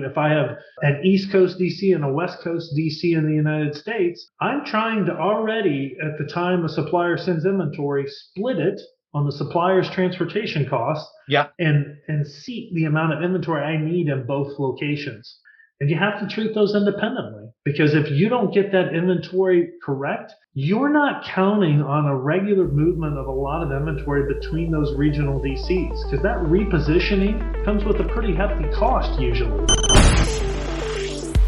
volume, if I have an East Coast DC and a West Coast DC in the United States, I'm trying to already, at the time a supplier sends inventory, split it on the supplier's transportation costs Yeah. and seat the amount of inventory I need in both locations. And you have to treat those independently, because if you don't get that inventory correct, you're not counting on a regular movement of a lot of inventory between those regional DCs, because that repositioning comes with a pretty hefty cost usually.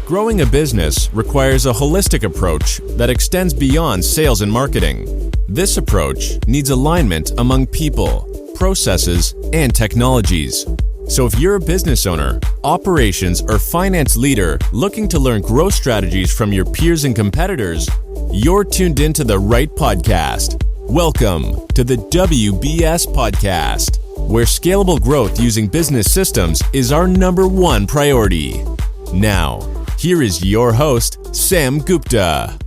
Growing a business requires a holistic approach that extends beyond sales and marketing. This approach needs alignment among people, processes, and technologies. So if you're a business owner, operations, or finance leader looking to learn growth strategies from your peers and competitors, you're tuned into the right podcast. Welcome to the WBS Podcast, where scalable growth using business systems is our #1 priority. Now, here is your host, Sam Gupta.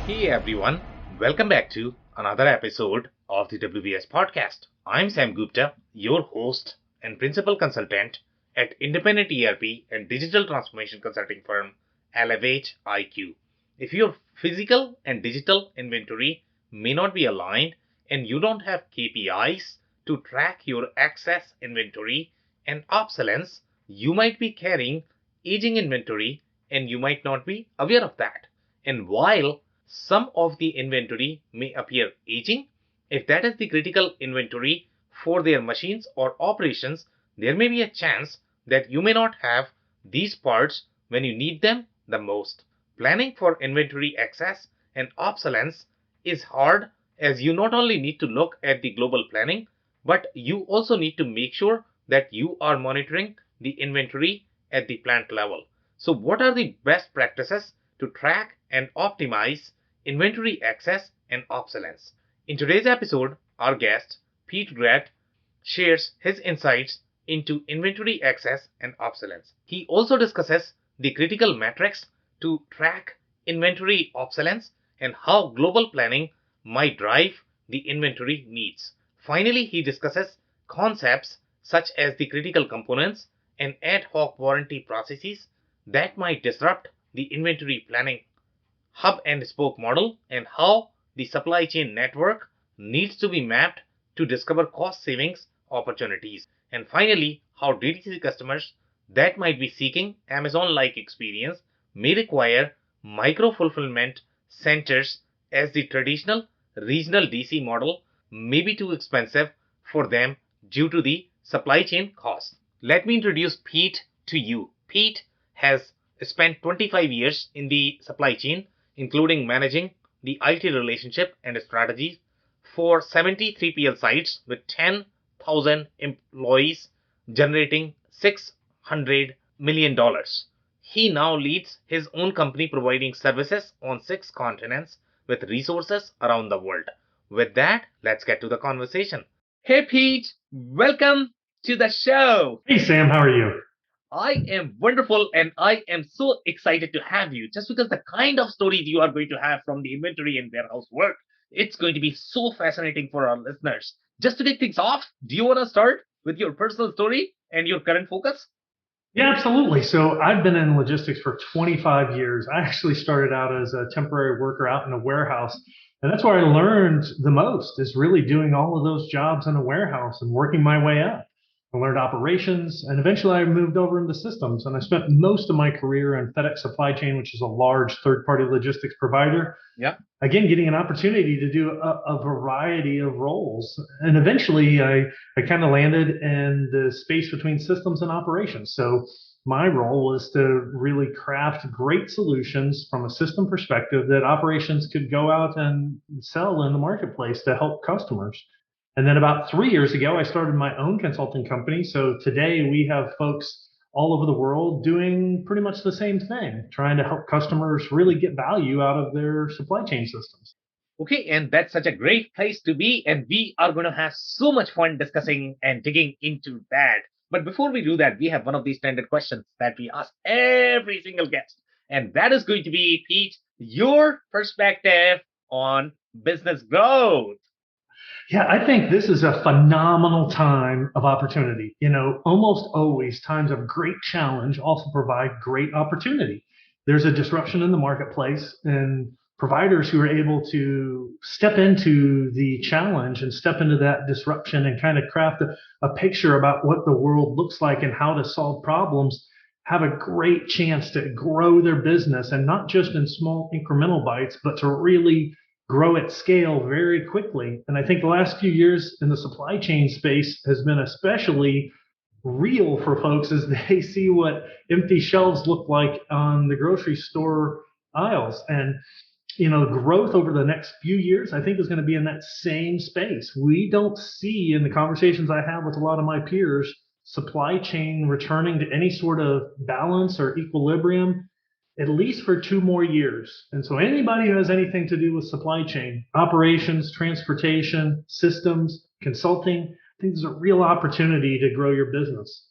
Hey everyone, welcome back to another episode of the WBS Podcast. I'm Sam Gupta, your host and principal consultant at independent ERP and digital transformation consulting firm Elevate IQ. If your physical and digital inventory may not be aligned and you don't have KPIs to track your excess inventory and obsolescence, you might be carrying aging inventory and you might not be aware of that. And while some of the inventory may appear aging, if that is the critical inventory for their machines or operations, there may be a chance that you may not have these parts when you need them the most. Planning for inventory excess and obsolescence is hard, as you not only need to look at the global planning, but you also need to make sure that you are monitoring the inventory at the plant level. So what are the best practices to track and optimize inventory excess and obsolescence? In today's episode, our guest, Pete Grett, shares his insights into inventory excess and obsolescence. He also discusses the critical metrics to track inventory obsolescence and how global planning might drive the inventory needs. Finally, he discusses concepts such as the critical components and ad hoc warranty processes that might disrupt the inventory planning hub and spoke model, and how the supply chain network needs to be mapped to discover cost savings opportunities. And finally, how DTC customers that might be seeking Amazon-like experience may require micro-fulfillment centers, as the traditional regional DC model may be too expensive for them due to the supply chain costs. Let me introduce Pete to you. Pete has spent 25 years in the supply chain, including managing the IT relationship and strategies for 70 3PL sites with 10,000 employees, generating $600 million. He now leads his own company providing services on 6 continents with resources around the world. With that, let's get to the conversation. Hey Pete, welcome to the show. Hey Sam, how are you? I am wonderful, and I am so excited to have you, just because the kind of stories you are going to have from the inventory and warehouse work, it's going to be so fascinating for our listeners. Just to kick things off, do you want to start with your personal story and your current focus? Yeah, absolutely. So I've been in logistics for 25 years. I actually started out as a temporary worker out in a warehouse. And that's where I learned the most, is really doing all of those jobs in a warehouse and working my way up. I learned operations, and eventually I moved over into systems. And I spent most of my career in FedEx Supply Chain, which is a large third-party logistics provider. Yeah. Again, getting an opportunity to do a variety of roles. And eventually I kind of landed in the space between systems and operations. So my role was to really craft great solutions from a system perspective that operations could go out and sell in the marketplace to help customers. And then about 3 years ago, I started my own consulting company. So today we have folks all over the world doing pretty much the same thing, trying to help customers really get value out of their supply chain systems. Okay, and that's such a great place to be, and we are going to have so much fun discussing and digging into that. But before we do that, we have one of these standard questions that we ask every single guest, and that is going to be, Pete, your perspective on business growth. Yeah, I think this is a phenomenal time of opportunity. Almost always times of great challenge also provide great opportunity. There's a disruption in the marketplace, and providers who are able to step into the challenge and step into that disruption and kind of craft a picture about what the world looks like and how to solve problems have a great chance to grow their business, and not just in small incremental bites, but to really grow at scale very quickly. And I think the last few years in the supply chain space has been especially real for folks as they see what empty shelves look like on the grocery store aisles. And growth over the next few years, I think, is going to be in that same space. We don't see, in the conversations I have with a lot of my peers, supply chain returning to any sort of balance or equilibrium at least for 2 more years. And so anybody who has anything to do with supply chain, operations, transportation, systems, consulting, I think there's a real opportunity to grow your business.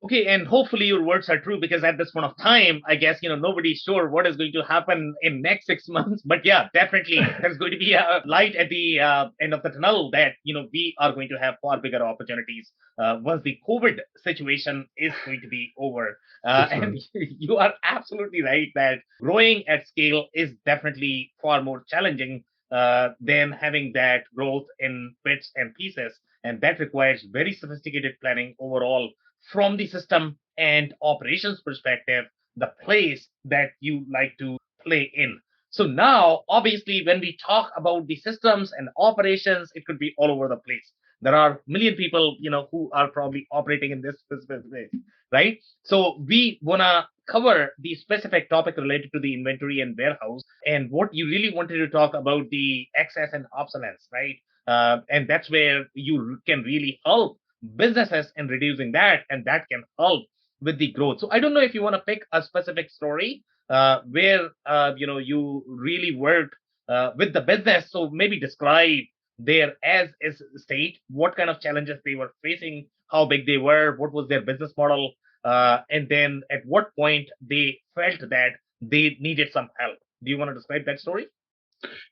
Okay, and hopefully your words are true, because at this point of time, I guess, nobody's sure what is going to happen in next 6 months. But yeah, definitely there's going to be a light at the end of the tunnel that, we are going to have far bigger opportunities once the COVID situation is going to be over. And you are absolutely right that growing at scale is definitely far more challenging than having that growth in bits and pieces. And that requires very sophisticated planning overall from the system and operations perspective, the place that you like to play in. So now, obviously, when we talk about the systems and operations, it could be all over the place. There are a million people, who are probably operating in this specific way, right? So we want to cover the specific topic related to the inventory and warehouse, and what you really wanted to talk about the excess and obsolescence, right? And that's where you can really help businesses in reducing that, and that can help with the growth. So I don't know if you want to pick a specific story where you really worked with the business. So maybe describe their as is state, what kind of challenges they were facing, how big they were, what was their business model, and then at what point they felt that they needed some help. Do you want to describe that story?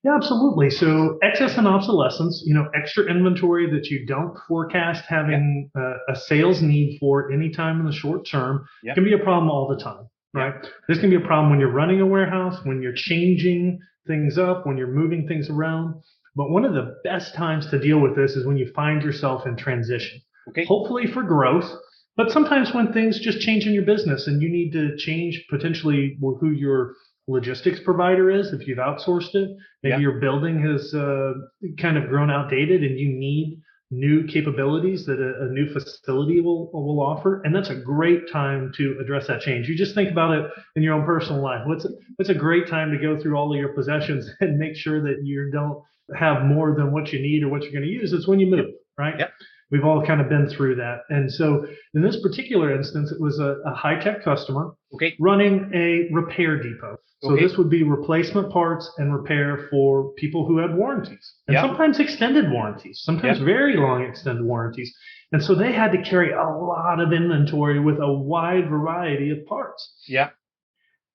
Yeah, absolutely. So excess and obsolescence, extra inventory that you don't forecast having a sales need for anytime in the short term can be a problem all the time, right? This can be a problem when you're running a warehouse, when you're changing things up, when you're moving things around. But one of the best times to deal with this is when you find yourself in transition, hopefully for growth. But sometimes when things just change in your business and you need to change potentially who your logistics provider is, if you've outsourced it, maybe your building has kind of grown outdated and you need new capabilities that a new facility will offer. And that's a great time to address that change. You just think about it in your own personal life. What's a great time to go through all of your possessions and make sure that you don't have more than what you need or what you're going to use? It's when you move, right? We've all kind of been through that. And so in this particular instance, it was a high-tech customer running a repair depot. So this would be replacement parts and repair for people who had warranties, and sometimes extended warranties, sometimes very long extended warranties. And so they had to carry a lot of inventory with a wide variety of parts.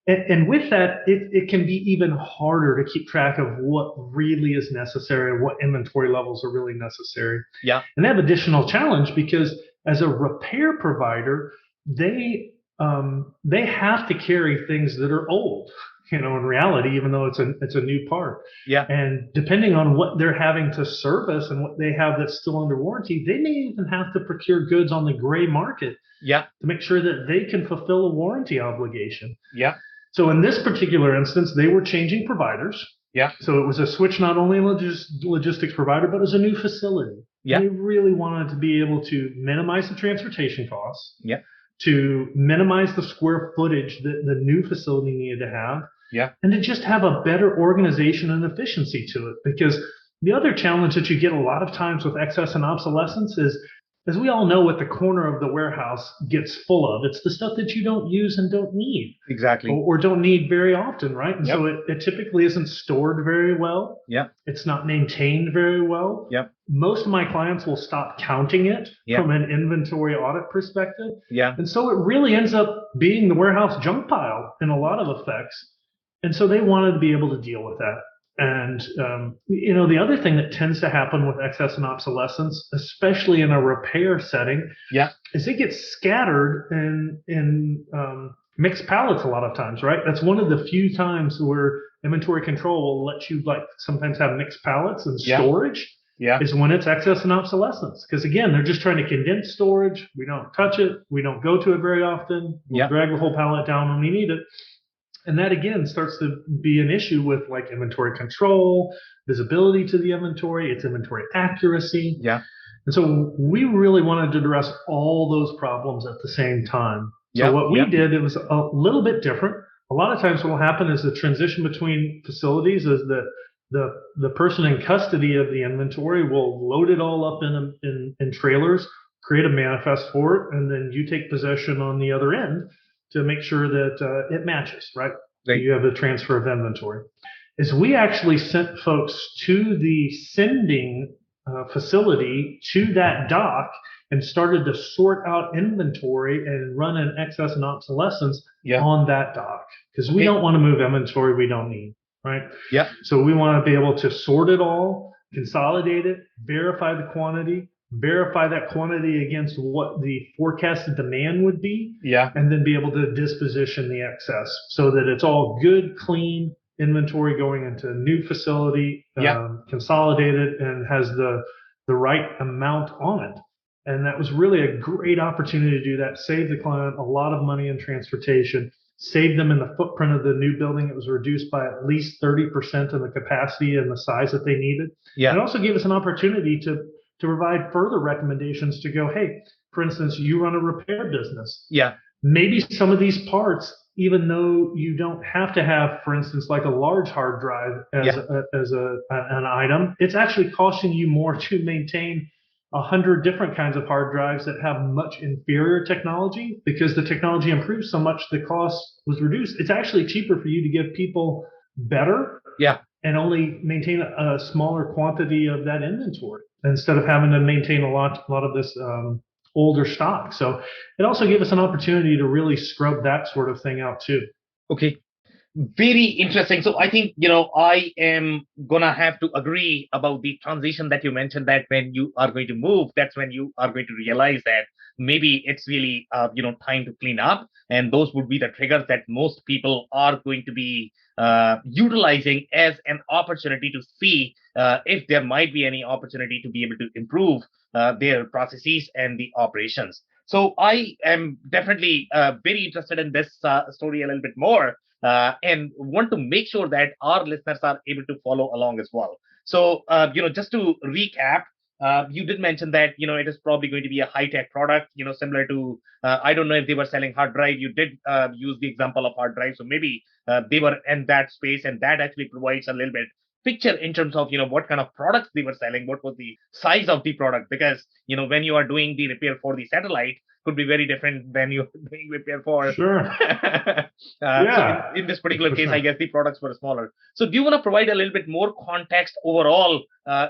And with that, it can be even harder to keep track of what really is necessary, what inventory levels are really necessary. And they have additional challenge because as a repair provider, they have to carry things that are old, in reality, even though it's a new part. And depending on what they're having to service and what they have that's still under warranty, they may even have to procure goods on the gray market to make sure that they can fulfill a warranty obligation. So in this particular instance, they were changing providers. So it was a switch, not only logistics provider, but it was a new facility. And they really wanted to be able to minimize the transportation costs, to minimize the square footage that the new facility needed to have, and to just have a better organization and efficiency to it. Because the other challenge that you get a lot of times with excess and obsolescence is, as we all know, what the corner of the warehouse gets full of. It's the stuff that you don't use and don't need. Or don't need very often, right? And so it typically isn't stored very well. It's not maintained very well. Most of my clients will stop counting it from an inventory audit perspective. And so it really ends up being the warehouse junk pile in a lot of effects. And so they wanted to be able to deal with that. And the other thing that tends to happen with excess and obsolescence, especially in a repair setting, is it gets scattered in mixed pallets a lot of times, right? That's one of the few times where inventory control will let you sometimes have mixed pallets and storage. Is when it's excess and obsolescence. Because again, they're just trying to condense storage. We don't touch it. We don't go to it very often. We'll drag the whole pallet down when we need it. And that again starts to be an issue with inventory control, visibility to the inventory, its inventory accuracy. And so we really wanted to address all those problems at the same time. So what we did, it was a little bit different. A lot of times what will happen is the transition between facilities is that the person in custody of the inventory will load it all up in trailers, create a manifest for it, and then you take possession on the other end to make sure that it matches, right? You have the transfer of inventory. Is we actually sent folks to the sending facility to that dock and started to sort out inventory and run an excess and obsolescence on that dock. Because we don't want to move inventory we don't need, right? So we want to be able to sort it all, consolidate it, verify the quantity, verify that quantity against what the forecasted demand would be, and then be able to disposition the excess so that it's all good, clean inventory going into a new facility, consolidated, and has the right amount on it. And that was really a great opportunity to do that, save the client a lot of money in transportation, save them in the footprint of the new building. It was reduced by at least 30% of the capacity and the size that they needed. And it also gave us an opportunity to provide further recommendations to go, hey, for instance, you run a repair business. Maybe some of these parts, even though you don't have to have, for instance, like a large hard drive as an item, it's actually costing you more to maintain 100 different kinds of hard drives that have much inferior technology. Because the technology improved so much, the cost was reduced. It's actually cheaper for you to give people better and only maintain a smaller quantity of that inventory instead of having to maintain a lot of this older stock. So it also gave us an opportunity to really scrub that sort of thing out too. Okay. Very interesting. So I think, I am going to have to agree about the transition that you mentioned, that when you are going to move, that's when you are going to realize that maybe it's really, time to clean up. And those would be the triggers that most people are going to be utilizing as an opportunity to see if there might be any opportunity to be able to improve their processes and the operations. So I am definitely very interested in this story a little bit more. And want to make sure that our listeners are able to follow along as well. So, just to recap, you did mention that, it is probably going to be a high-tech product, similar to, I don't know if they were selling hard drive. You did use the example of hard drive. So maybe they were in that space, and that actually provides a little bit picture in terms of, what kind of products they were selling, what was the size of the product. Because, when you are doing the repair for the satellite, could be very different than you're doing repair for. Sure. So in this particular case, I guess the products were smaller. So do you want to provide a little bit more context overall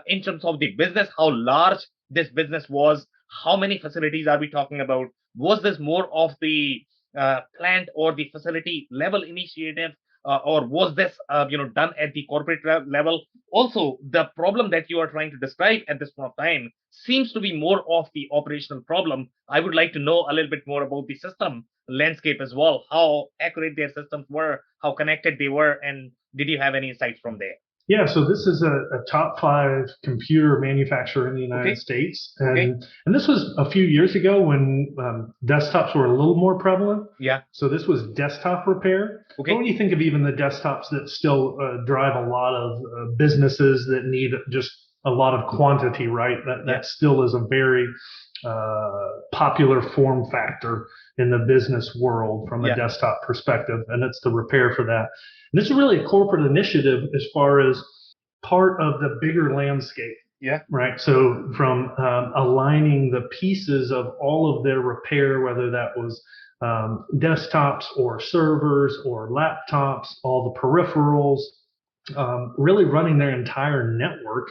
in terms of the business, how large this business was, how many facilities are we talking about? Was this more of the plant or the facility level initiative? Or was this, done at the corporate level? Also, the problem that you are trying to describe at this point of time seems to be more of the operational problem. I would like to know a little bit more about the system landscape as well, how accurate their systems were, how connected they were, and did you have any insights from there? Yeah, so this is a top 5 computer manufacturer in the United States. And this was a few years ago when desktops were a little more prevalent. So this was desktop repair. But when you think of even the desktops that still drive a lot of businesses that need just a lot of quantity, right? That still is a very popular form factor in the business world from a desktop perspective. And it's the repair for that. And this is really a corporate initiative as far as part of the bigger landscape. Right. So from aligning the pieces of all of their repair, whether that was desktops or servers or laptops, all the peripherals, really running their entire network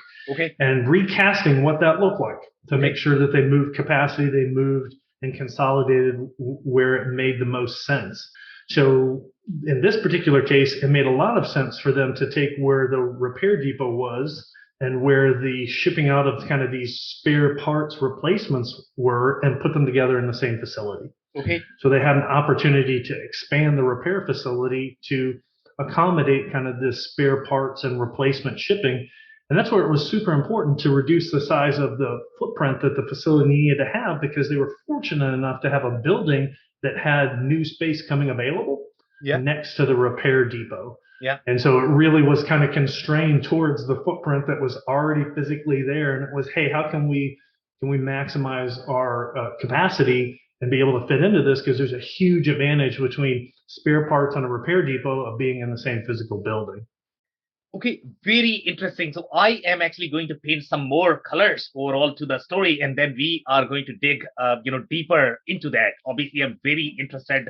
and recasting what that looked like to make sure that they moved capacity, they moved and consolidated where it made the most sense. So in this particular case, it made a lot of sense for them to take where the repair depot was and where the shipping out of kind of these spare parts replacements were and put them together in the same facility. Okay. So they had an opportunity to expand the repair facility to accommodate kind of this spare parts and replacement shipping. And that's where it was super important to reduce the size of the footprint that the facility needed to have, because they were fortunate enough to have a building that had new space coming available next to the repair depot. Yeah. And so it really was kind of constrained towards the footprint that was already physically there. And it was, hey, how can we maximize our capacity and be able to fit into this? Because there's a huge advantage between spare parts on a repair depot of being in the same physical building. Okay, very interesting. So I am actually going to paint some more colors overall to the story, and then we are going to dig, deeper into that. Obviously, I'm very interested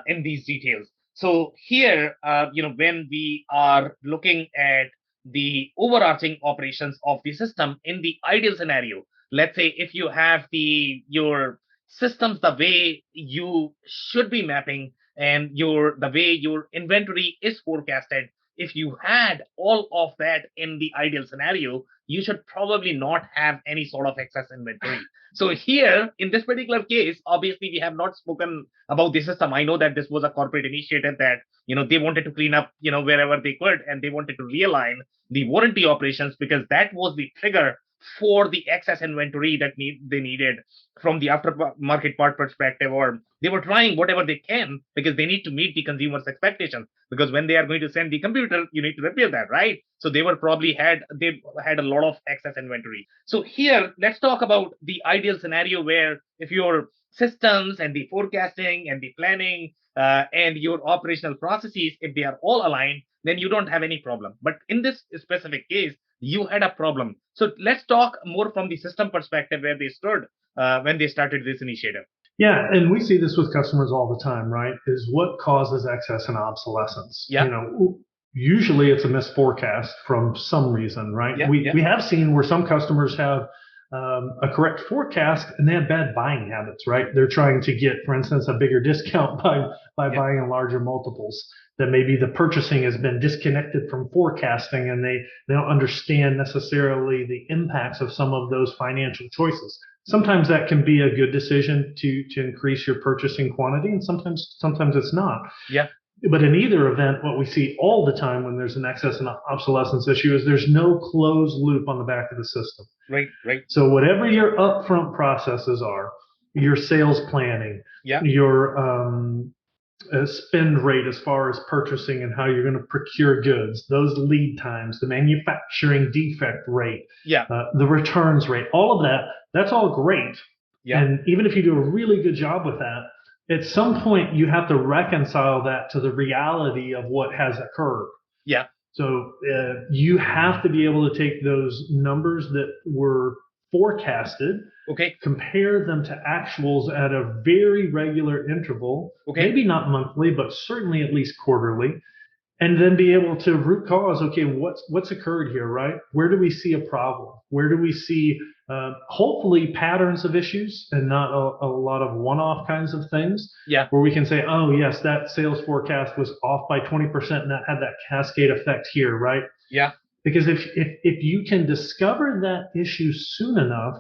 in these details. So here, when we are looking at the overarching operations of the system in the ideal scenario, let's say if you have your systems the way you should be mapping and the way your inventory is forecasted, if you had all of that in the ideal scenario, you should probably not have any sort of excess inventory. So here, in this particular case, obviously we have not spoken about the system. I know that this was a corporate initiative that, they wanted to clean up, wherever they could, and they wanted to realign the warranty operations, because that was the trigger for the excess inventory that they needed from the aftermarket part perspective, or they were trying whatever they can because they need to meet the consumer's expectations, because when they are going to send the computer, you need to repair that, right? So they had a lot of excess inventory. So here, let's talk about the ideal scenario where if your systems and the forecasting and the planning and your operational processes, if they are all aligned, then you don't have any problem. But in this specific case, you had a problem. So let's talk more from the system perspective, where they stood when they started this initiative. Yeah, and we see this with customers all the time, right? Is what causes excess and obsolescence. Yeah. Usually it's a misforecast from some reason, right? Yeah, we have seen where some customers have a correct forecast and they have bad buying habits, right? They're trying to get, for instance, a bigger discount by buying in larger multiples. That maybe the purchasing has been disconnected from forecasting and they don't understand necessarily the impacts of some of those financial choices. Sometimes that can be a good decision to increase your purchasing quantity, and sometimes it's not. Yeah. But in either event, what we see all the time when there's an excess and obsolescence issue is there's no closed loop on the back of the system. Right. So whatever your upfront processes are, your sales planning, your spend rate as far as purchasing and how you're going to procure goods, those lead times, the manufacturing defect rate, the returns rate, all of that's all great. Yeah. And even if you do a really good job with that, at some point you have to reconcile that to the reality of what has occurred. Yeah. So you have to be able to take those numbers that were forecasted, compare them to actuals at a very regular interval, maybe not monthly, but certainly at least quarterly, and then be able to root cause, what's occurred here, right? Where do we see a problem? Where do we see hopefully patterns of issues and not a lot of one-off kinds of things? Yeah. Where we can say, oh yes, that sales forecast was off by 20% and that had that cascade effect here, right? Yeah. Because if you can discover that issue soon enough,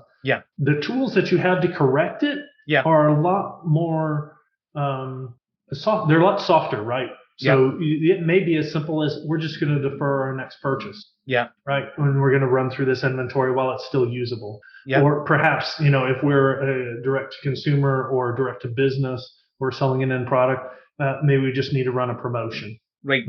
the tools that you have to correct it are a lot more soft. They're a lot softer, right? So it may be as simple as we're just going to defer our next purchase. Yeah. Right. And we're going to run through this inventory while it's still usable. Yeah. Or perhaps, if we're a direct to consumer or direct to business, we're selling an end product, maybe we just need to run a promotion. Right.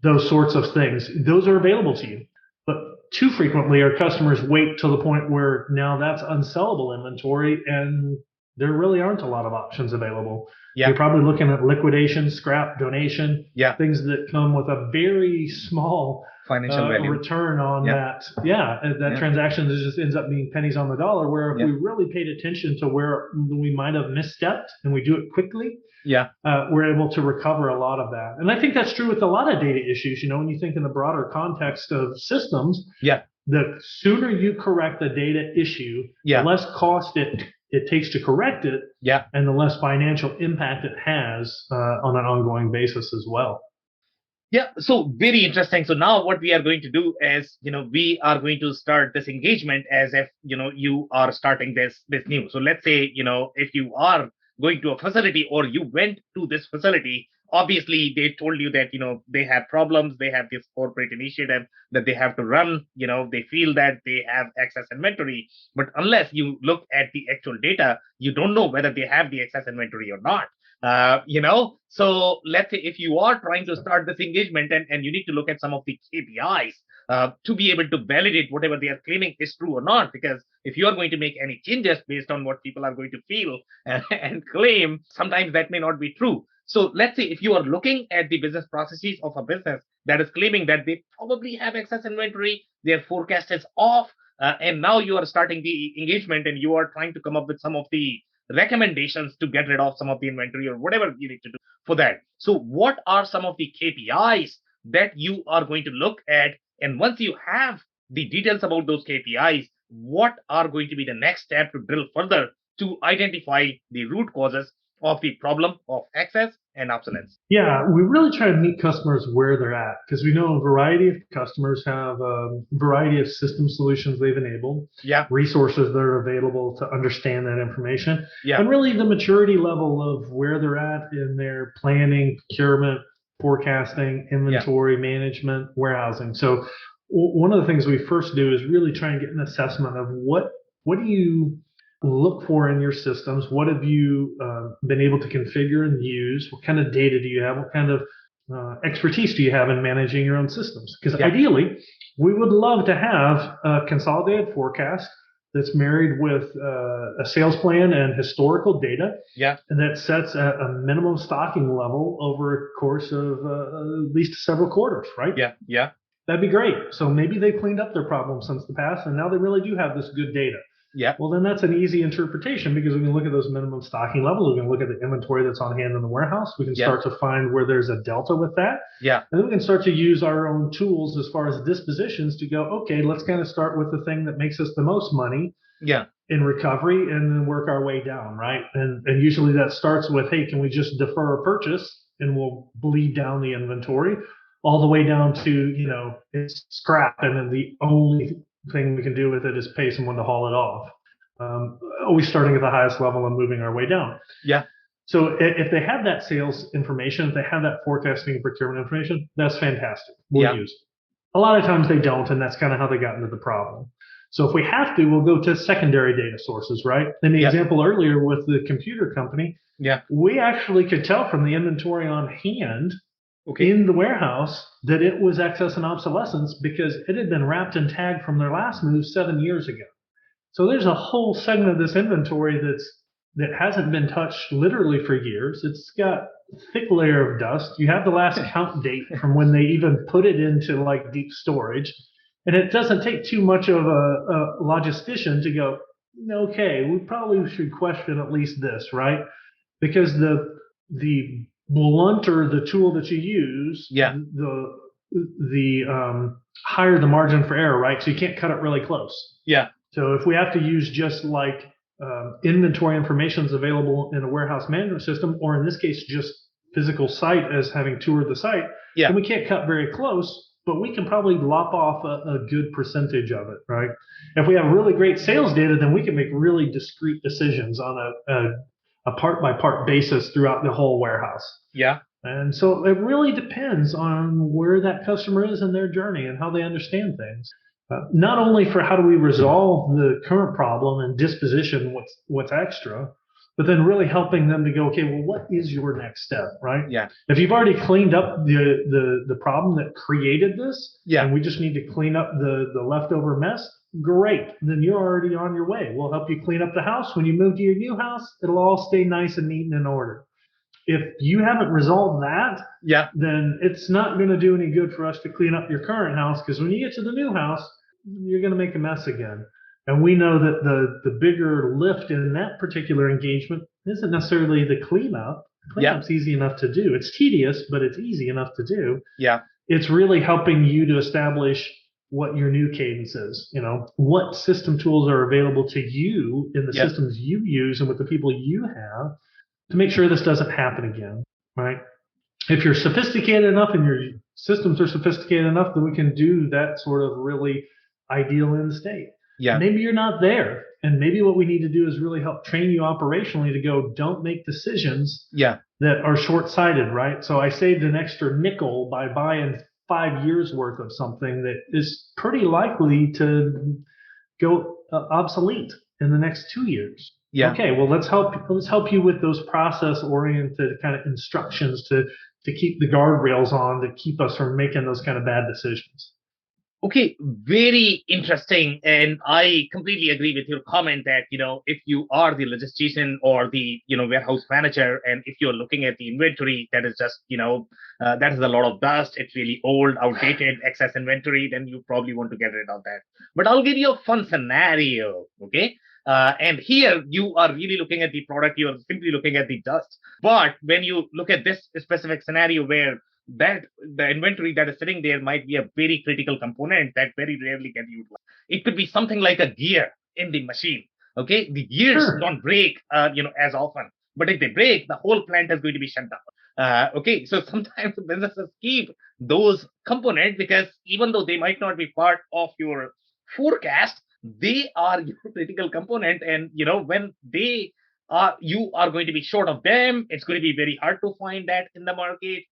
Those sorts of things. Those are available to you. But too frequently our customers wait till the point where now that's unsellable inventory and there really aren't a lot of options available. Yeah. You're probably looking at liquidation, scrap, donation, things that come with a very small financial value return on that. That transaction just ends up being pennies on the dollar, where if we really paid attention to where we might have misstepped and we do it quickly, we're able to recover a lot of that. And I think that's true with a lot of data issues. When you think in the broader context of systems, the sooner you correct the data issue, the less cost it it takes to correct it, Yeah. and the less financial impact it has on an ongoing basis as well. Yeah, so very interesting. So now what we are going to do is, we are going to start this engagement as if, you are starting this new. So let's say, if you are going to a facility or you went to this facility, obviously they told you that, they have problems, they have this corporate initiative that they have to run, they feel that they have excess inventory. But unless you look at the actual data, you don't know whether they have the excess inventory or not. So let's say if you are trying to start this engagement and you need to look at some of the KPIs to be able to validate whatever they are claiming is true or not, because if you are going to make any changes based on what people are going to feel and claim, sometimes that may not be true. So let's say if you are looking at the business processes of a business that is claiming that they probably have excess inventory, their forecast is off, and now you are starting the engagement and you are trying to come up with some of the recommendations to get rid of some of the inventory or whatever you need to do for that. So what are some of the KPIs that you are going to look at? And once you have the details about those KPIs, what are going to be the next step to drill further to identify the root causes of the problem of excess and obsolescence? Yeah, we really try to meet customers where they're at, because we know a variety of customers have a variety of system solutions they've enabled, Yeah. resources that are available to understand that information, Yeah. and really the maturity level of where they're at in their planning, procurement, forecasting, inventory management, warehousing. So one of the things we first do is really try and get an assessment of what do you look for in your systems? What have you been able to configure and use? What kind of data do you have? What kind of expertise do you have in managing your own systems? Because ideally, we would love to have a consolidated forecast that's married with a sales plan and historical data, and that sets a minimum stocking level over a course of at least several quarters, right? Yeah. That'd be great. So maybe they cleaned up their problems since the past, and now they really do have this good data. Yeah. Well, then that's an easy interpretation, because we can look at those minimum stocking levels. We can look at the inventory that's on hand in the warehouse. We can start to find where there's a delta with that. Yeah. And then we can start to use our own tools as far as dispositions to go, okay, let's kind of start with the thing that makes us the most money in recovery, and then work our way down, right? And usually that starts with, hey, can we just defer a purchase and we'll bleed down the inventory, all the way down to, it's scrap, and then the only thing we can do with it is pay someone to haul it off. Always starting at the highest level and moving our way down. Yeah. So if they have that sales information, if they have that forecasting and procurement information, that's fantastic. We'll use it. A lot of times they don't, and that's kind of how they got into the problem. So if we have to, we'll go to secondary data sources, right? In the example earlier with the computer company, we actually could tell from the inventory on hand in the warehouse that it was excess and obsolescence, because it had been wrapped and tagged from their last move 7 years ago. So there's a whole segment of this inventory that hasn't been touched literally for years. It's got a thick layer of dust. You have the last count date from when they even put it into like deep storage. And it doesn't take too much of a logistician to go, okay, we probably should question at least this, right? Because the blunter the tool that you use, the higher the margin for error, right? So you can't cut it really close. Yeah. So if we have to use just like inventory information is available in a warehouse management system, or in this case, just physical site as having toured the site, then we can't cut very close, but we can probably lop off a good percentage of it, right? If we have really great sales data, then we can make really discrete decisions on a part-by-part basis throughout the whole warehouse. Yeah. And so it really depends on where that customer is in their journey and how they understand things. Not only for how do we resolve the current problem and disposition what's extra, but then really helping them to go, okay, well, what is your next step, right? Yeah. If you've already cleaned up the problem that created this, and we just need to clean up the leftover mess, great. Then you're already on your way. We'll help you clean up the house. When you move to your new house, it'll all stay nice and neat and in order. If you haven't resolved that, then it's not going to do any good for us to clean up your current house, because when you get to the new house, you're going to make a mess again. And we know that the bigger lift in that particular engagement isn't necessarily the cleanup. Cleanup's easy enough to do. It's tedious, but it's easy enough to do. Yeah. It's really helping you to establish what your new cadence is, what system tools are available to you in the Yeah. systems you use and with the people you have to make sure this doesn't happen again, right? If you're sophisticated enough and your systems are sophisticated enough, then we can do that sort of really ideal end state. Yeah. Maybe you're not there. And maybe what we need to do is really help train you operationally to go, don't make decisions that are short-sighted, right? So I saved an extra nickel by buying 5 years worth of something that is pretty likely to go obsolete in the next 2 years. Yeah. Okay, well, let's help you with those process-oriented kind of instructions to keep the guardrails on, to keep us from making those kind of bad decisions. Okay, very interesting. And I completely agree with your comment that, if you are the logistician or the, warehouse manager, and if you're looking at the inventory that is just, that has a lot of dust, it's really old, outdated, excess inventory, then you probably want to get rid of that. But I'll give you a fun scenario, okay? And here you are really looking at the product, you're simply looking at the dust. But when you look at this specific scenario where that the inventory that is sitting there might be a very critical component that very rarely get utilized. It could be something like a gear in the machine. Okay, the gears don't break, as often. But if they break, the whole plant is going to be shut down. Okay, so sometimes businesses keep those components because even though they might not be part of your forecast, they are your critical component, and when they you are going to be short of them, it's going to be very hard to find that in the market.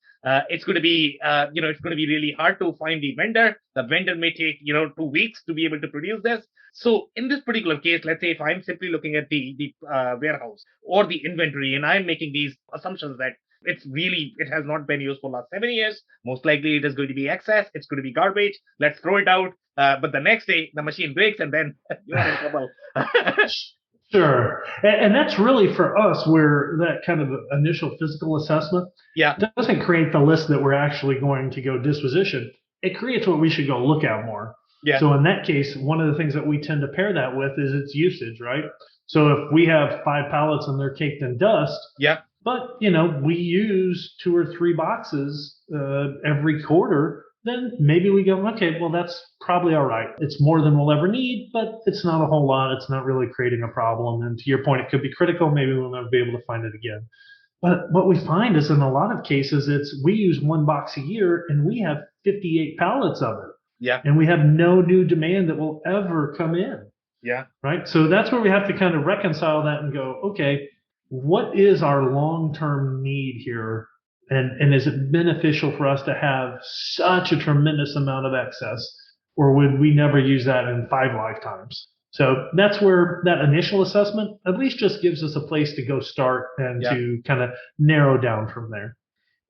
It's going to be, it's going to be really hard to find the vendor. The vendor may take, 2 weeks to be able to produce this. So in this particular case, let's say if I'm simply looking at the warehouse or the inventory, and I'm making these assumptions that it has not been used for the last 7 years. Most likely it is going to be excess. It's going to be garbage. Let's throw it out. But the next day the machine breaks and then you're in trouble. Sure. And that's really for us where that kind of initial physical assessment doesn't create the list that we're actually going to go disposition. It creates what we should go look at more. Yeah. So in that case, one of the things that we tend to pair that with is its usage, right? So if we have 5 pallets and they're caked in dust, but we use 2 or 3 boxes every quarter, then maybe we go, okay, well, that's probably all right. It's more than we'll ever need, but it's not a whole lot. It's not really creating a problem. And to your point, it could be critical. Maybe we'll never be able to find it again. But what we find is in a lot of cases, we use 1 box a year and we have 58 pallets of it. Yeah. And we have no new demand that will ever come in. Yeah. Right. So that's where we have to kind of reconcile that and go, okay, what is our long-term need here? And is it beneficial for us to have such a tremendous amount of excess, or would we never use that in 5 lifetimes? So that's where that initial assessment at least just gives us a place to go start and to kind of narrow down from there.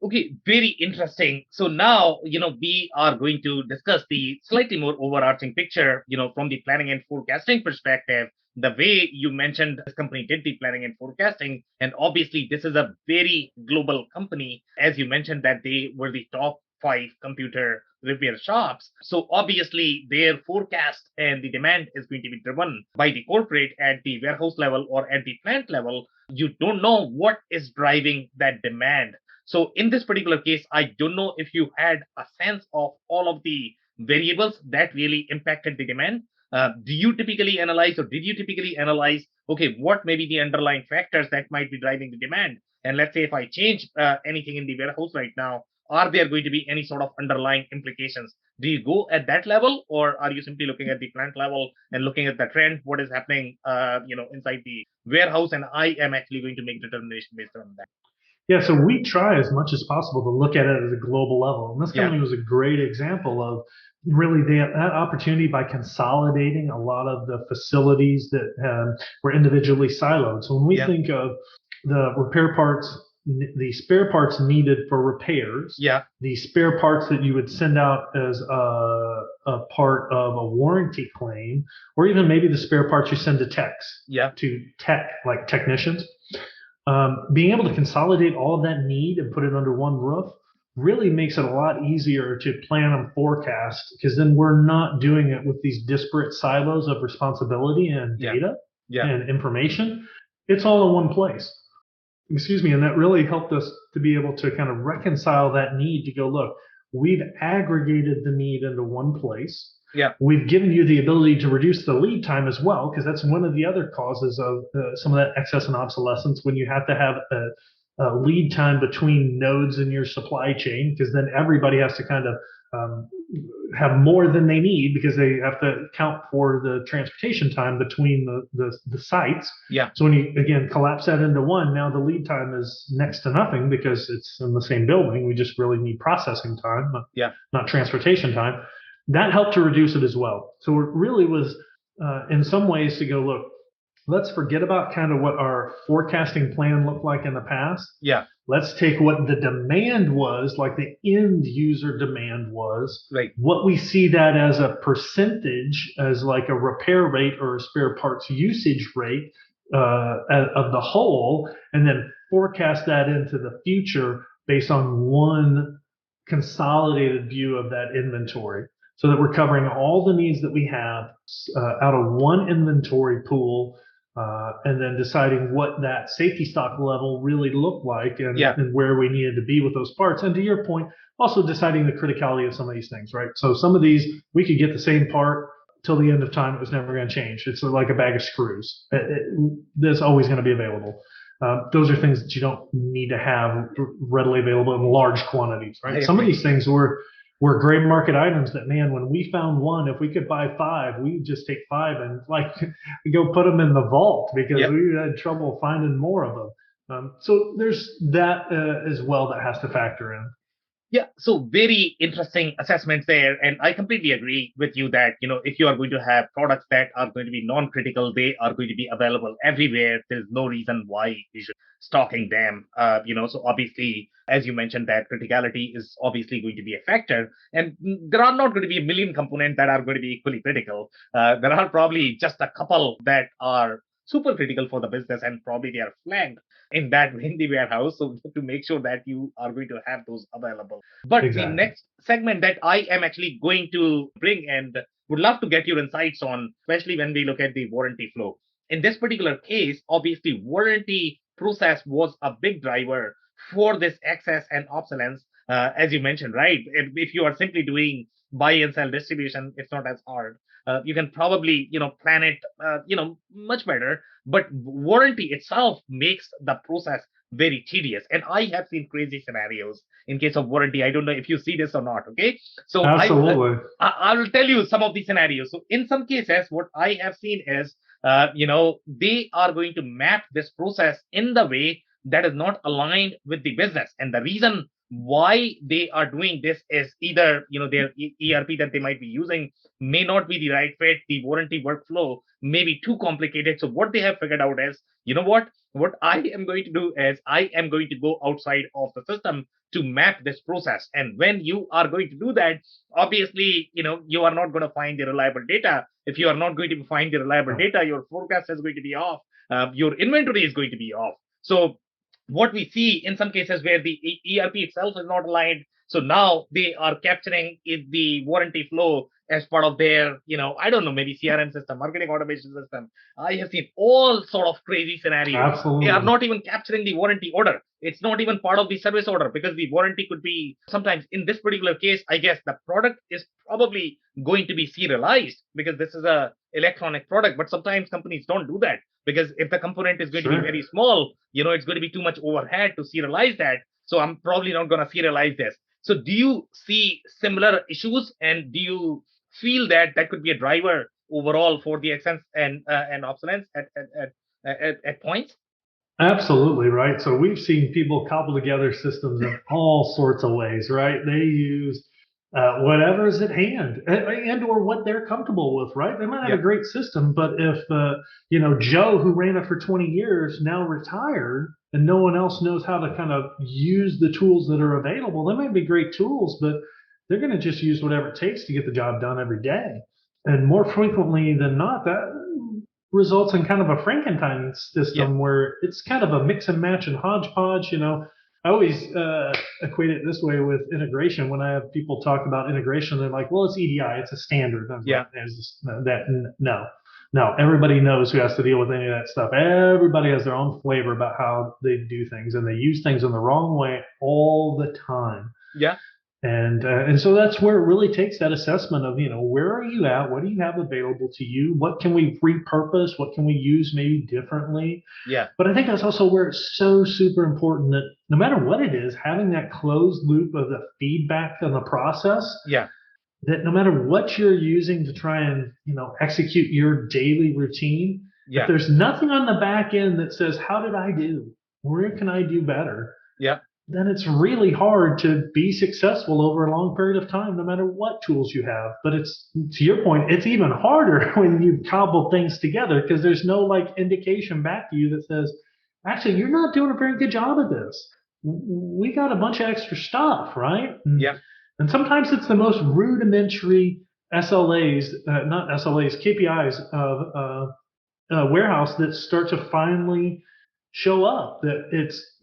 Okay, very interesting. So now, we are going to discuss the slightly more overarching picture, from the planning and forecasting perspective. The way you mentioned this company did the planning and forecasting, and obviously this is a very global company. As you mentioned that they were the top 5 computer repair shops. So obviously their forecast and the demand is going to be driven by the corporate at the warehouse level or at the plant level. You don't know what is driving that demand. So in this particular case, I don't know if you had a sense of all of the variables that really impacted the demand. Do you typically analyze, or did you typically analyze, okay, what may be the underlying factors that might be driving the demand? And let's say if I change anything in the warehouse right now, are there going to be any sort of underlying implications? Do you go at that level, or are you simply looking at the plant level and looking at the trend, what is happening, inside the warehouse, and I am actually going to make determination based on that? Yeah, so we try as much as possible to look at it at a global level. And this company was a great example of really that opportunity by consolidating a lot of the facilities that were individually siloed. So when we think of the repair parts, the spare parts needed for repairs, the spare parts that you would send out as a part of a warranty claim, or even maybe the spare parts you send to like technicians. Being able to consolidate all of that need and put it under one roof really makes it a lot easier to plan and forecast, because then we're not doing it with these disparate silos of responsibility and data and information. It's all in one place. Excuse me. And that really helped us to be able to kind of reconcile that need to go, look, we've aggregated the need into one place. Yeah. We've given you the ability to reduce the lead time as well, because that's one of the other causes of some of that excess and obsolescence, when you have to have a lead time between nodes in your supply chain, because then everybody has to kind of have more than they need because they have to account for the transportation time between the sites. Yeah. So when you, again, collapse that into one, now the lead time is next to nothing because it's in the same building. We just really need processing time, not transportation time. That helped to reduce it as well. So it really was, in some ways, to go, look, let's forget about kind of what our forecasting plan looked like in the past. Yeah. Let's take what the demand was, like the end user demand was, right. What we see that as a percentage, as like a repair rate or a spare parts usage rate of the whole, and then forecast that into the future based on one consolidated view of that inventory, so that we're covering all the needs that we have out of one inventory pool. And then deciding what that safety stock level really looked like and where we needed to be with those parts. And to your point, also deciding the criticality of some of these things, right? So some of these, we could get the same part till the end of time. It was never going to change. It's like a bag of screws. That's always going to be available. Those are things that you don't need to have readily available in large quantities, right? Some of these things were gray market items that, man, when we found one, if we could buy 5, we just take 5 and like go put them in the vault because we had trouble finding more of them. So there's that as well that has to factor in. Yeah, so very interesting assessments there. And I completely agree with you that, if you are going to have products that are going to be non-critical, they are going to be available everywhere. There's no reason why we should stocking them. So obviously, as you mentioned, that criticality is obviously going to be a factor. And there are not going to be a million components that are going to be equally critical. There are probably just a couple that are super critical for the business, and probably they are flagged in the warehouse, so to make sure that you are going to have those available. But the next segment that I am actually going to bring and would love to get your insights on, especially when we look at the warranty flow. In this particular case, obviously, warranty process was a big driver for this excess and obsolescence, as you mentioned, right? If you are simply doing buy and sell distribution, it's not as hard. You can probably, plan it, much better. But warranty itself makes the process very tedious. And I have seen crazy scenarios in case of warranty. I don't know if you see this or not. Okay. So absolutely. I will tell you some of the scenarios. So in some cases, what I have seen is, they are going to map this process in the way that is not aligned with the business. And the reason why they are doing this is either, their ERP that they might be using may not be the right fit. The warranty workflow may be too complicated. So what they have figured out is, what I am going to do is I am going to go outside of the system to map this process. And when you are going to do that, obviously, you are not going to find the reliable data. If you are not going to find the reliable data, your forecast is going to be off. Your inventory is going to be off. So what we see in some cases where the ERP itself is not aligned, so now they are capturing the warranty flow as part of their, I don't know, maybe CRM system, marketing automation system. I have seen all sort of crazy scenarios. Absolutely. They are not even capturing the warranty order. It's not even part of the service order, because the warranty could be sometimes, in this particular case, I guess the product is probably going to be serialized because this is a electronic product. But sometimes companies don't do that, because if the component is going to be very small, it's going to be too much overhead to serialize that. So I'm probably not going to serialize this. So do you see similar issues, and do you feel that could be a driver overall for the excess and obsolescence at points? Absolutely, right. So we've seen people cobble together systems in all sorts of ways, right? They use whatever's at hand and or what they're comfortable with, right? They might have a great system, but if Joe, who ran it for 20 years, now retired, and no one else knows how to kind of use the tools that are available, they might be great tools, but they're going to just use whatever it takes to get the job done every day. And more frequently than not, that results in kind of a Frankenstein system where it's kind of a mix and match and hodgepodge. I always equate it this way with integration. When I have people talk about integration, they're like, well, it's EDI, it's a standard. No, everybody knows who has to deal with any of that stuff. Everybody has their own flavor about how they do things, and they use things in the wrong way all the time. Yeah. And so that's where it really takes that assessment of, where are you at? What do you have available to you? What can we repurpose? What can we use maybe differently? Yeah. But I think that's also where it's so super important that no matter what it is, having that closed loop of the feedback on the process, Yeah. that no matter what you're using to try and, execute your daily routine, Yeah. if there's nothing on the back end that says, how did I do? Where can I do better? Yeah. Then it's really hard to be successful over a long period of time, no matter what tools you have. But it's, to your point, it's even harder when you cobble things together because there's no indication back to you that says, actually, you're not doing a very good job of this. We got a bunch of extra stuff, right? Yeah. And sometimes it's the most rudimentary SLAs, not SLAs, KPIs of warehouse that start to finally show up, that it's,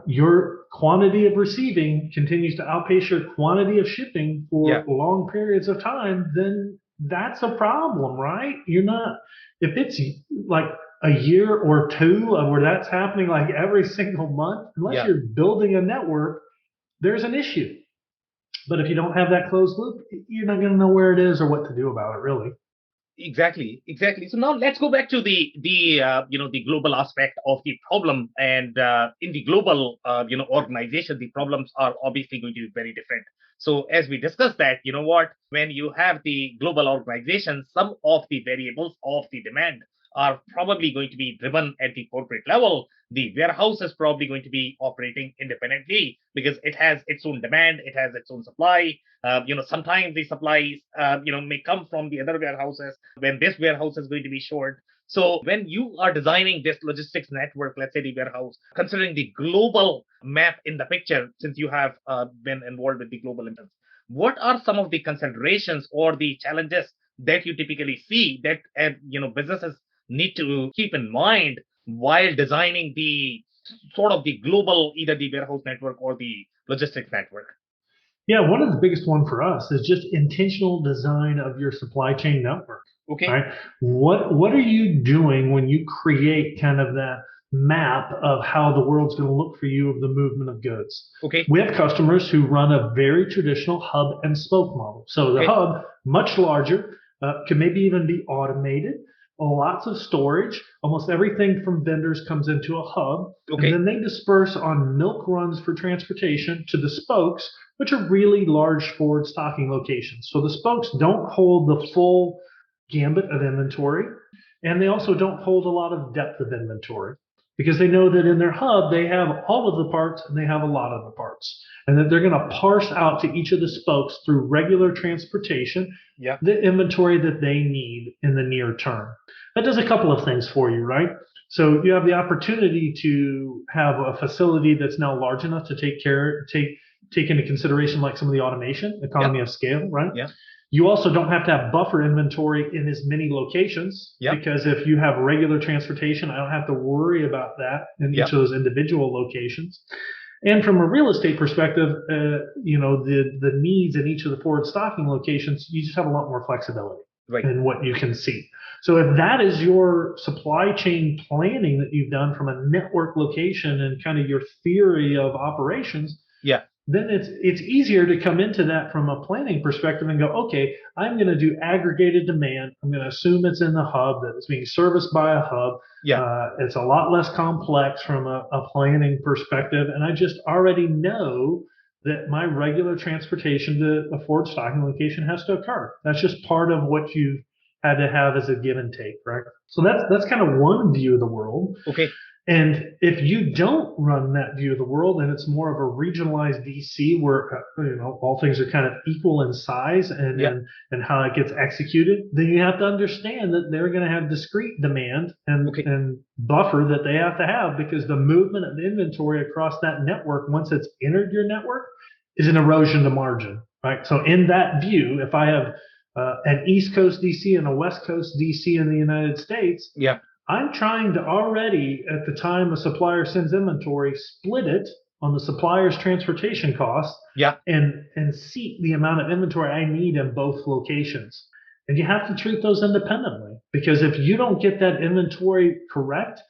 your quantity of receiving continues to outpace your quantity of shipping for long periods of time, then that's a problem, right? You're not, if it's like a year or two of where that's happening like every single month, unless you're building a network, there's an issue. But if you don't have that closed loop, you're not going to know where it is or what to do about it, really. Exactly. So now let's go back to the global aspect of the problem. And in the global organization, the problems are obviously going to be very different. So as we discussed that, when you have the global organization, some of the variables of the demand are probably going to be driven at the corporate level. The warehouse is probably going to be operating independently because it has its own demand, it has its own supply. Sometimes the supplies, may come from the other warehouses when this warehouse is going to be short. So when you are designing this logistics network, let's say the warehouse, considering the global map in the picture, since you have been involved with the global instance, what are some of the considerations or the challenges that you typically see that businesses need to keep in mind while designing the sort of the global, either the warehouse network or the logistics network? Yeah, one of the biggest one for us is just intentional design of your supply chain network. Okay. Right? What are you doing when you create kind of that map of how the world's going to look for you of the movement of goods? Okay. We have customers who run a very traditional hub and spoke model. So the hub, much larger, can maybe even be automated. Lots of storage. Almost everything from vendors comes into a hub. Okay. And then they disperse on milk runs for transportation to the spokes, which are really large forward stocking locations. So the spokes don't hold the full gambit of inventory, and they also don't hold a lot of depth of inventory because they know that in their hub, they have all of the parts and they have a lot of the parts, and that they're going to parse out to each of the spokes through regular transportation the inventory that they need in the near term. That does a couple of things for you, right? So you have the opportunity to have a facility that's now large enough to take into consideration like some of the automation, economy of scale, right? Yeah. You also don't have to have buffer inventory in as many locations because if you have regular transportation, I don't have to worry about that in each of those individual locations. And from a real estate perspective, the needs in each of the forward stocking locations, you just have a lot more flexibility in what you can see. So if that is your supply chain planning that you've done from a network location and kind of your theory of operations, then it's easier to come into that from a planning perspective and go, okay, I'm going to do aggregated demand. I'm going to assume it's in the hub, that it's being serviced by a hub. It's a lot less complex from a planning perspective. And I just already know that my regular transportation to a forward stocking location has to occur. That's just part of what you've had to have as a give and take, right? So that's kind of one view of the world. Okay. And if you don't run that view of the world and it's more of a regionalized DC where all things are kind of equal in size and how it gets executed, then you have to understand that they're going to have discrete demand and buffer that they have to have, because the movement of inventory across that network, once it's entered your network, is an erosion to margin, right? So in that view, if I have an East Coast DC and a West Coast DC in the United States, I'm trying to already, at the time a supplier sends inventory, split it on the supplier's transportation costs and seat the amount of inventory I need in both locations. And you have to treat those independently, because if you don't get that inventory correct,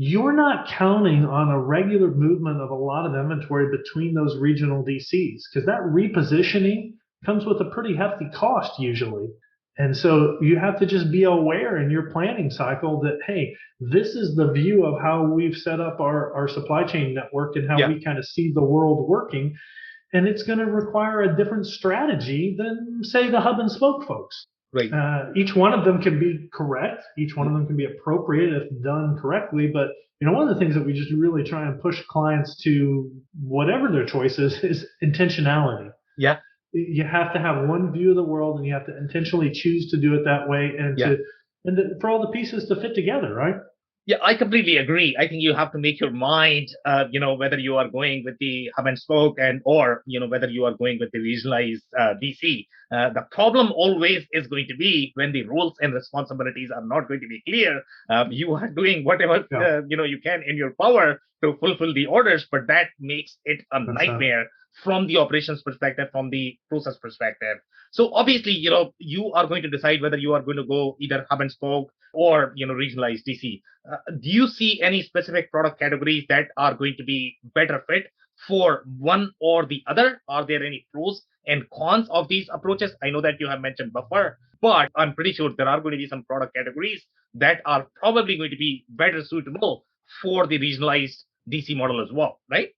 you're not counting on a regular movement of a lot of inventory between those regional DCs, because that repositioning comes with a pretty hefty cost usually. And so you have to just be aware in your planning cycle that, hey, this is the view of how we've set up our supply chain network and how Yeah. we kind of see the world working. And it's going to require a different strategy than, say, the hub and spoke folks. Right. Each one of them can be correct. Each one of them can be appropriate if done correctly. But one of the things that we just really try and push clients to, whatever their choice is intentionality. Yeah. You have to have one view of the world, and you have to intentionally choose to do it that way, and for all the pieces to fit together, right? Yeah, I completely agree. I think you have to make your mind, whether you are going with the hub and spoke or whether you are going with the regionalized DC. The problem always is going to be when the roles and responsibilities are not going to be clear. You are doing whatever, you can in your power to fulfill the orders, but that makes it a nightmare from the operations perspective, from the process perspective. So obviously, you are going to decide whether you are going to go either hub and spoke or, regionalized DC. Do you see any specific product categories that are going to be better fit for one or the other? Are there any pros and cons of these approaches? I know that you have mentioned buffer, but I'm pretty sure there are going to be some product categories that are probably going to be better suitable for the regionalized DC model as well, right?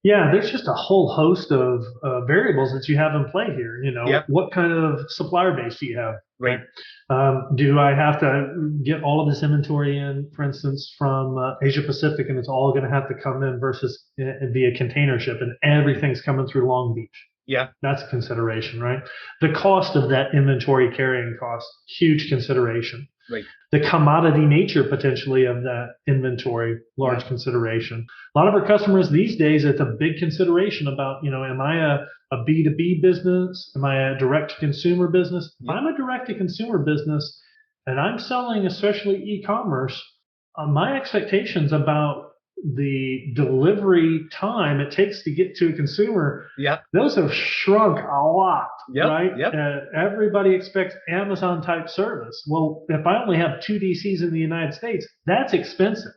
Yeah, there's just a whole host of variables that you have in play here. What kind of supplier base do you have? Right. Do I have to get all of this inventory in, for instance, from Asia Pacific, and it's all going to have to come in versus via container ship, and everything's coming through Long Beach? Yeah. That's a consideration, right? The cost of that inventory carrying cost, huge consideration. Right. The commodity nature potentially of that inventory, large consideration. A lot of our customers these days, it's a big consideration about, am I a B2B business? Am I a direct to consumer business? If I'm a direct to consumer business and I'm selling especially e-commerce, my expectations about the delivery time it takes to get to a consumer, those have shrunk a lot, right? Everybody expects Amazon type service. Well, if I only have 2 DCs in the United States, that's expensive.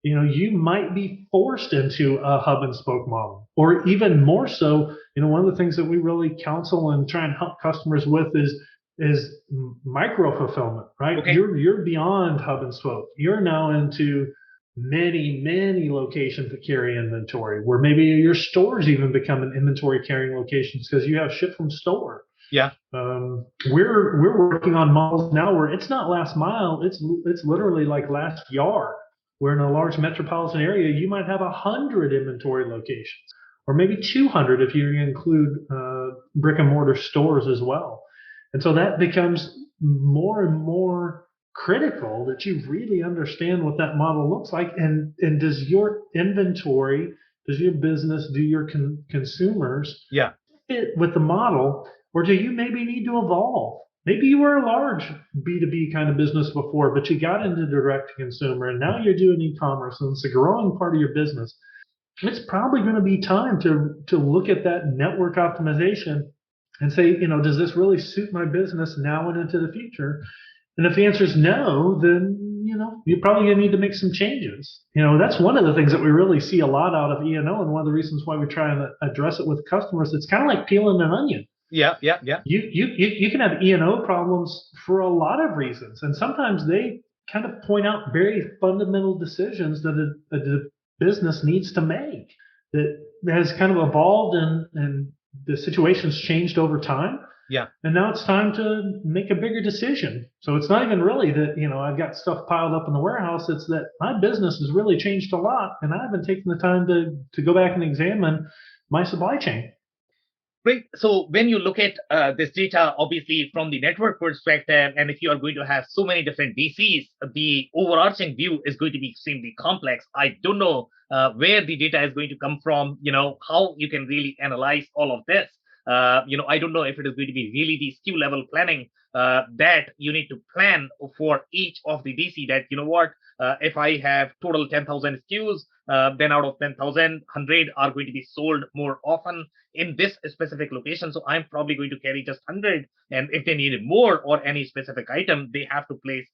You might be forced into a hub and spoke model, or even more so. One of the things that we really counsel and try and help customers with is micro fulfillment, right? Okay. You're beyond hub and spoke. You're now into many locations that carry inventory, where maybe your stores even become an inventory carrying locations because you have ship from store. Yeah. We're working on models now where it's not last mile, it's literally like last yard, where in a large metropolitan area you might have 100 inventory locations, or maybe 200 if you include brick and mortar stores as well. And so that becomes more and more critical that you really understand what that model looks like, and does your inventory, does your business, do your consumers fit with the model, or do you maybe need to evolve? Maybe you were a large B2B kind of business before, but you got into direct to consumer, and now you're doing e-commerce, and it's a growing part of your business. It's probably going to be time to look at that network optimization and say, does this really suit my business now and into the future? And if the answer is no, then, you're probably going to need to make some changes. That's one of the things that we really see a lot out of E&O, and one of the reasons why we try and address it with customers. It's kind of like peeling an onion. Yeah. You can have E&O problems for a lot of reasons, and sometimes they kind of point out very fundamental decisions that a business needs to make that has kind of evolved, and the situation's changed over time. Yeah. And now it's time to make a bigger decision. So it's not even really that, I've got stuff piled up in the warehouse. It's that my business has really changed a lot, and I haven't taken the time to go back and examine my supply chain. Great. So when you look at this data, obviously from the network perspective, and if you are going to have so many different DCs, the overarching view is going to be extremely complex. I don't know where the data is going to come from, how you can really analyze all of this. I don't know if it is going to be really the SKU level planning that you need to plan for each of the DC, that, if I have total 10,000 SKUs, then out of 10,000, 100 are going to be sold more often in this specific location. So I'm probably going to carry just 100. And if they need more or any specific item, they have to place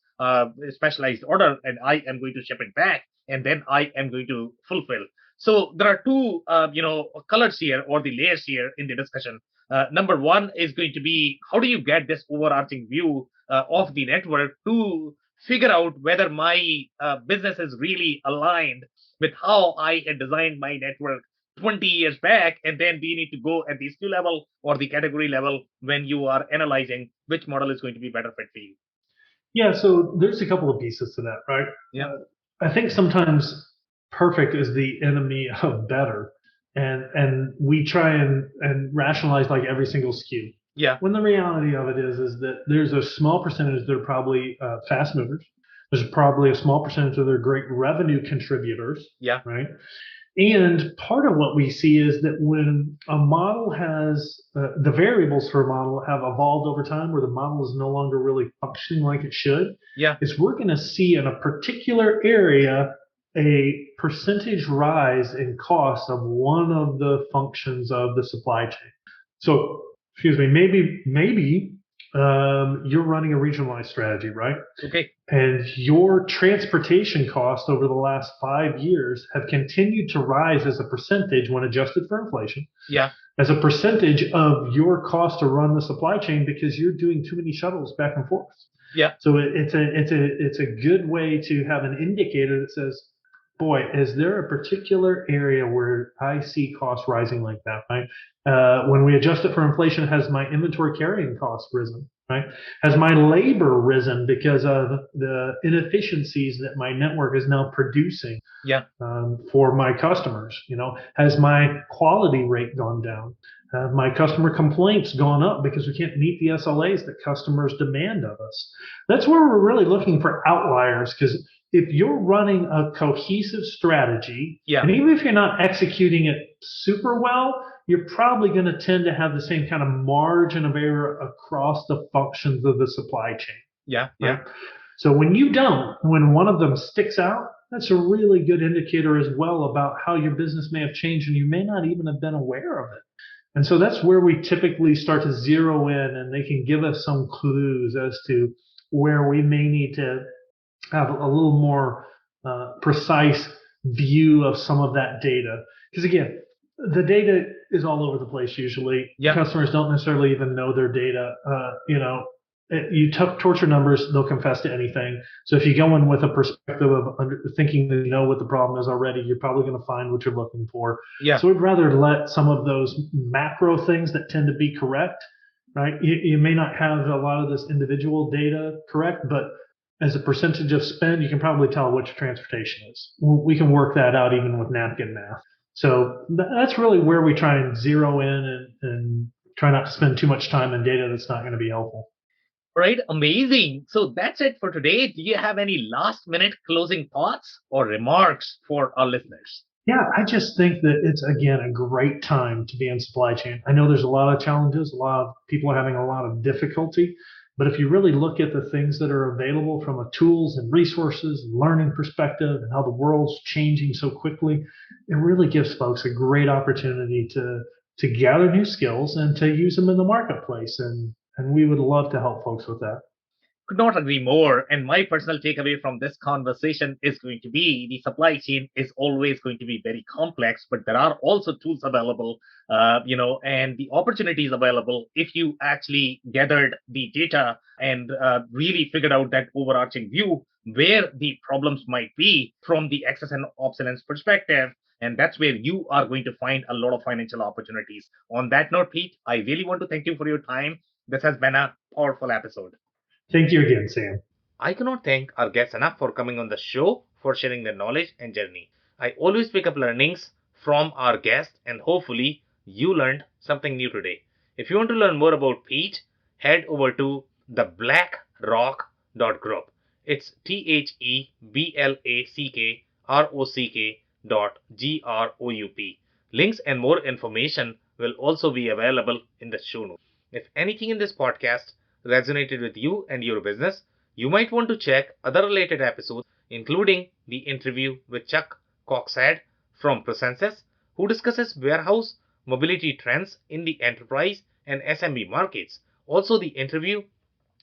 specialized order, and I am going to ship it back, and then I am going to fulfill. So there are two, colors here or the layers here in the discussion. Number one is going to be how do you get this overarching view of the network to figure out whether my business is really aligned with how I had designed my network 20 years back, and then we need to go at the SKU level or the category level when you are analyzing which model is going to be better fit for you. Yeah, so there's a couple of pieces to that, right? Yeah. I think sometimes perfect is the enemy of better, and we try and rationalize like every single SKU. Yeah. When the reality of it is that there's a small percentage that are probably fast movers. There's probably a small percentage that are great revenue contributors. Yeah. Right. And part of what we see is that when a model has the variables for a model have evolved over time, where the model is no longer really functioning like it should, Yeah. is we're going to see in a particular area a percentage rise in cost of one of the functions of the supply chain. So, excuse me, maybe you're running a regionalized strategy, right? Okay. And your transportation costs over the last 5 years have continued to rise as a percentage when adjusted for inflation. Yeah. As a percentage of your cost to run the supply chain because you're doing too many shuttles back and forth. Yeah. So it's a good way to have an indicator that says, boy, is there a particular area where I see costs rising like that, right? When we adjust it for inflation, has my inventory carrying cost risen, right? Has my labor risen because of the inefficiencies that my network is now producing for my customers? Has my quality rate gone down? Have my customer complaints gone up because we can't meet the SLAs that customers demand of us? That's where we're really looking for outliers, because if you're running a cohesive strategy, and even if you're not executing it super well, you're probably going to tend to have the same kind of margin of error across the functions of the supply chain. Yeah. Right? So when one of them sticks out, that's a really good indicator as well about how your business may have changed, and you may not even have been aware of it. And so that's where we typically start to zero in, and they can give us some clues as to where we may need to have a little more precise view of some of that data. Because again, the data is all over the place usually. Customers don't necessarily even know their data. You torture numbers, they'll confess to anything. So if you go in with a perspective of thinking that you know what the problem is already, you're probably going to find what you're looking for. So we'd rather let some of those macro things that tend to be correct, right? You may not have a lot of this individual data correct, but as a percentage of spend, you can probably tell what your transportation is. We can work that out even with napkin math. So that's really where we try and zero in and try not to spend too much time in data that's not going to be helpful. Right. Amazing. So that's it for today. Do you have any last minute closing thoughts or remarks for our listeners? Yeah, I just think that it's, again, a great time to be in supply chain. I know there's a lot of challenges. A lot of people are having a lot of difficulty. But if you really look at the things that are available from a tools and resources and learning perspective and how the world's changing so quickly, it really gives folks a great opportunity to gather new skills and to use them in the marketplace. And we would love to help folks with that. Could not agree more. And my personal takeaway from this conversation is going to be the supply chain is always going to be very complex, but there are also tools available, and the opportunities available if you actually gathered the data and really figured out that overarching view where the problems might be from the excess and obsolescence perspective. And that's where you are going to find a lot of financial opportunities. On that note, Pete, I really want to thank you for your time. This has been a powerful episode. Thank you again, Sam. I cannot thank our guests enough for coming on the show, for sharing their knowledge and journey. I always pick up learnings from our guests, and hopefully you learned something new today. If you want to learn more about Pete, head over to theblackrock.group. It's theblackrock.group. Links and more information will also be available in the show notes. If anything in this podcast resonated with you and your business, you might want to check other related episodes, including the interview with Chuck Coxhead from Obsolescence, who discusses warehouse mobility trends in the enterprise and SMB markets. Also, the interview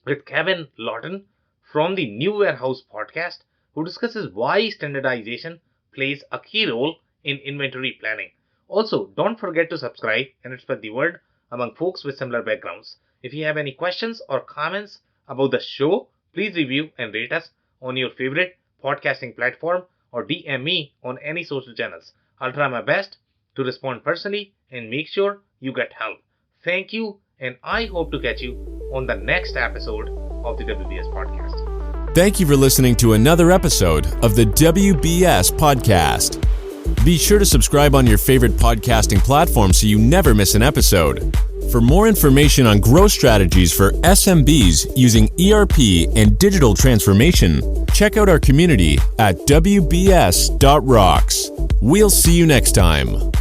with Kevin Lawton from the New Warehouse podcast, who discusses why standardization plays a key role in inventory planning. Also, don't forget to subscribe and spread the word among folks with similar backgrounds. If you have any questions or comments about the show, please review and rate us on your favorite podcasting platform or DM me on any social channels. I'll try my best to respond personally and make sure you get help. Thank you, and I hope to catch you on the next episode of the WBS podcast. Thank you for listening to another episode of the WBS podcast. Be sure to subscribe on your favorite podcasting platform so you never miss an episode. For more information on growth strategies for SMBs using ERP and digital transformation, check out our community at WBS.rocks. We'll see you next time.